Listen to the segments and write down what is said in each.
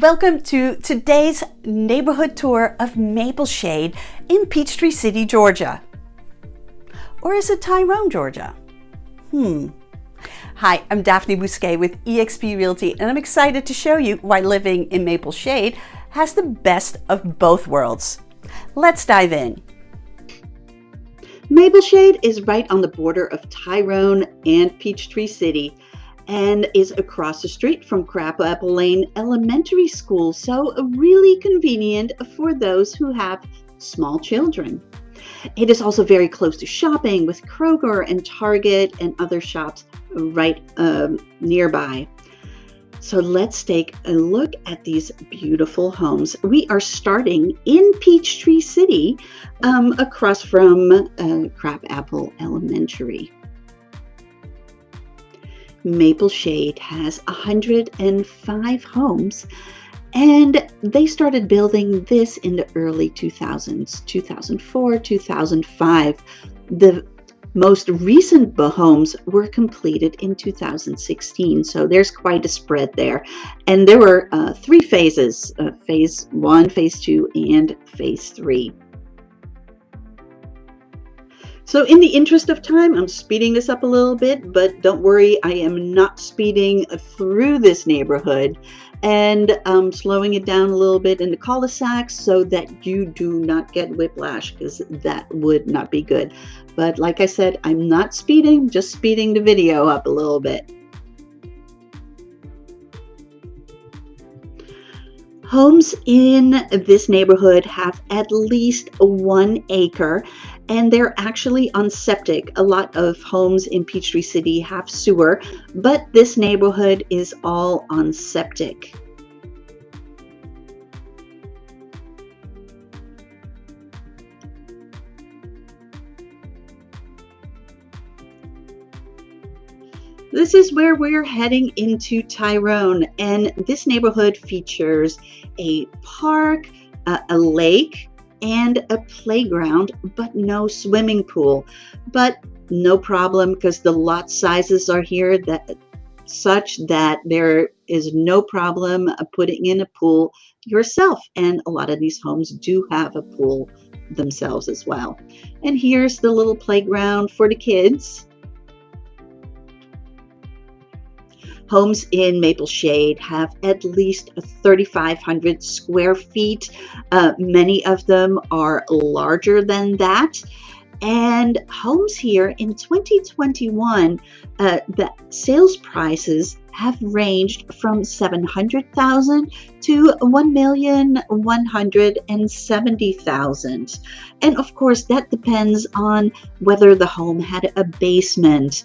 Welcome to today's neighborhood tour of Maple Shade in Peachtree City, Georgia. Or is it Tyrone, Georgia? Hi, I'm Daphne Bousquet with eXp Realty, and I'm excited to show you why living in Maple Shade has the best of both worlds. Let's dive in. Maple Shade is right on the border of Tyrone and Peachtree City, and is across the street from Crabapple Lane Elementary School, so really convenient for those who have small children. It is also very close to shopping with Kroger and Target and other shops right nearby. So let's take a look at these beautiful homes. We are starting in Peachtree City, across from Crabapple Elementary. Maple Shade has 105 homes, and they started building this in the early 2000s, 2004, 2005. The most recent homes were completed in 2016, so there's quite a spread there. And there were three phases, phase 1, phase 2, and phase 3. So in the interest of time, I'm speeding this up a little bit, but don't worry, I am not speeding through this neighborhood, and slowing it down a little bit in the cul-de-sacs so that you do not get whiplash, because that would not be good. But like I said, I'm not speeding, just speeding the video up a little bit. Homes in this neighborhood have at least 1 acre, and they're actually on septic. A lot of homes in Peachtree City have sewer, but this neighborhood is all on septic. This is where we're heading into Tyrone, and this neighborhood features a park, a lake, and a playground, but no swimming pool. But no problem, because the lot sizes are here such that there is no problem putting in a pool yourself, and a lot of these homes do have a pool themselves as well. And here's the little playground for the kids. Homes in Maple Shade have at least 3,500 square feet. Many of them are larger than that. And homes here in 2021, the sales prices have ranged from $700,000 to $1,170,000. And of course, that depends on whether the home had a basement,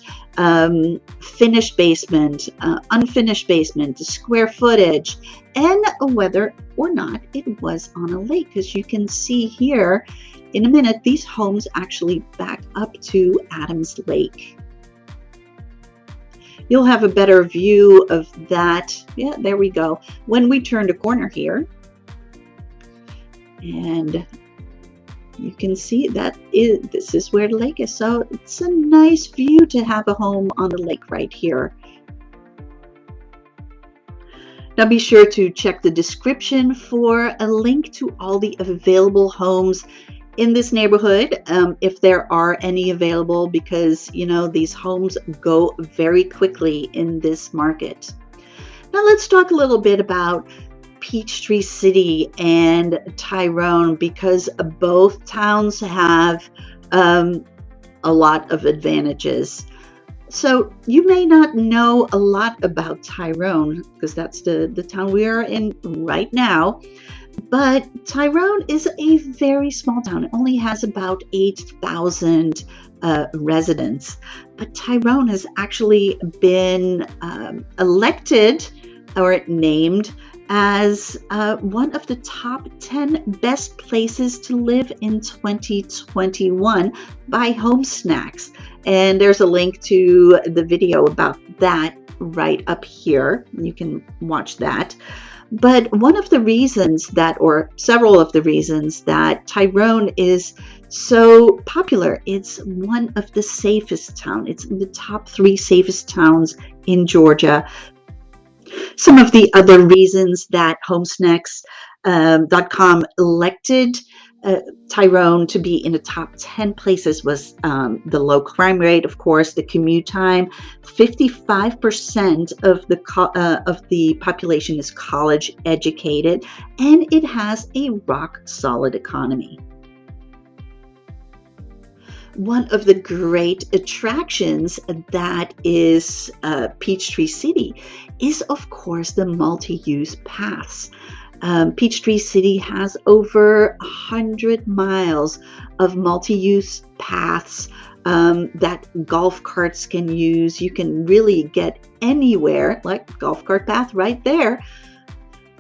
finished basement, unfinished basement, the square footage, and whether or not it was on a lake. As you can see here, in a minute, these homes actually back up to Adams Lake. You'll have a better view of that. Yeah, there we go. When we turn the corner here, and you can see that this is where the lake is. So it's a nice view to have a home on the lake right here. Now be sure to check the description for a link to all the available homes in this neighborhood, if there are any available, because you know these homes go very quickly in this market. Now let's talk a little bit about Peachtree City and Tyrone, because both towns have a lot of advantages. So you may not know a lot about Tyrone, because that's the town we are in right now. But Tyrone is a very small town. It only has about 8,000 residents. But Tyrone has actually been elected or named as one of the top 10 best places to live in 2021 by Home Snacks. And there's a link to the video about that right up here. You can watch that. But one of the reasons that, or several of the reasons that Tyrone is so popular, it's one of the safest towns. It's in the top 3 safest towns in Georgia. Some of the other reasons that homesnacks.com elected Tyrone to be in the top 10 places was the low crime rate, of course, the commute time. 55% of the population is college educated, and it has a rock solid economy. One of the great attractions that is Peachtree City is, of course, the multi-use paths. Peachtree City has over 100 miles of multi-use paths that golf carts can use. You can really get anywhere, like golf cart path right there.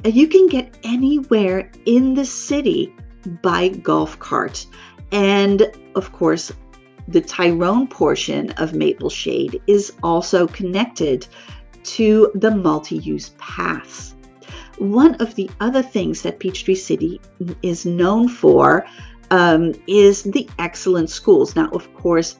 You can get anywhere in the city by golf cart. And of course, the Tyrone portion of Maple Shade is also connected to the multi-use paths. One of the other things that Peachtree City is known for is the excellent schools. Now, of course,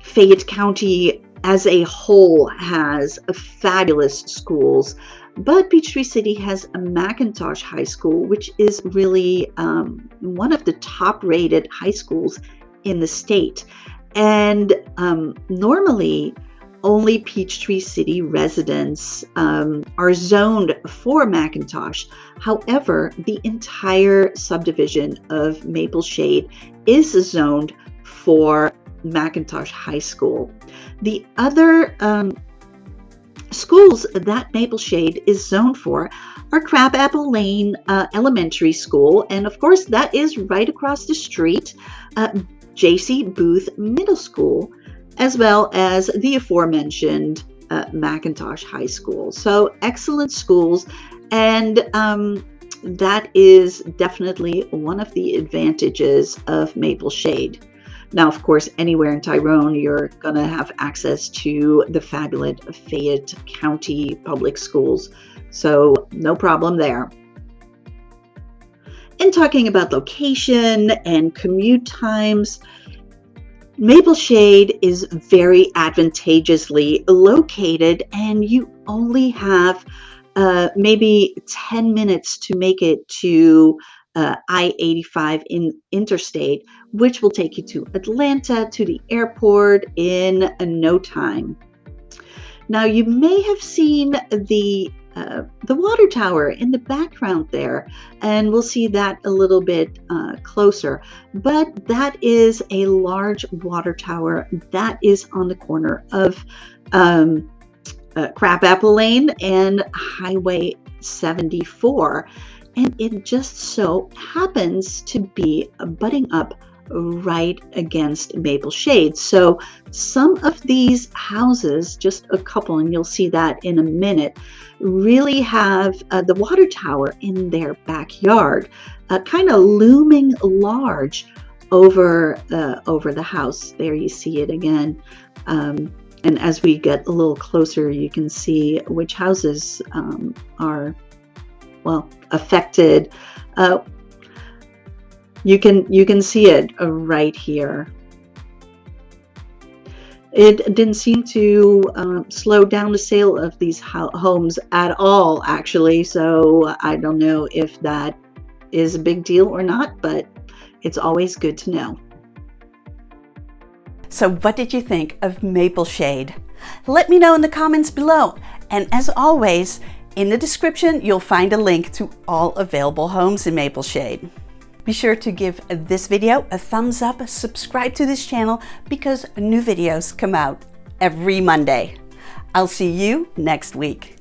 Fayette County as a whole has fabulous schools, but Peachtree City has a McIntosh High School, which is really one of the top-rated high schools in the state. And normally, only Peachtree City residents are zoned for McIntosh. However, the entire subdivision of Maple Shade is zoned for McIntosh High School. The other schools that Maple Shade is zoned for are Crabapple Lane Elementary School, and of course that is right across the street, J.C. Booth Middle School, as well as the aforementioned McIntosh High School. So excellent schools, and that is definitely one of the advantages of Maple Shade. Now, of course, anywhere in Tyrone, you're going to have access to the fabulous Fayette County public schools. So no problem there. In talking about location and commute times, Maple Shade is very advantageously located, and you only have maybe 10 minutes to make it to I-85 interstate, which will take you to Atlanta, to the airport in no time. Now, you may have seen the water tower in the background there, and we'll see that a little bit closer. But that is a large water tower that is on the corner of Crabapple Lane and Highway 74. And it just so happens to be butting up right against Maple Shade. So some of these houses, just a couple, and you'll see that in a minute, really have the water tower in their backyard, kind of looming large over the house. There you see it again. And as we get a little closer, you can see which houses are, well, affected. You can see it right here. It didn't seem to slow down the sale of these homes at all, actually. So I don't know if that is a big deal or not, but it's always good to know. So what did you think of Maple Shade? Let me know in the comments below. And as always, in the description, you'll find a link to all available homes in Maple Shade. Be sure to give this video a thumbs up, subscribe to this channel because new videos come out every Monday. I'll see you next week.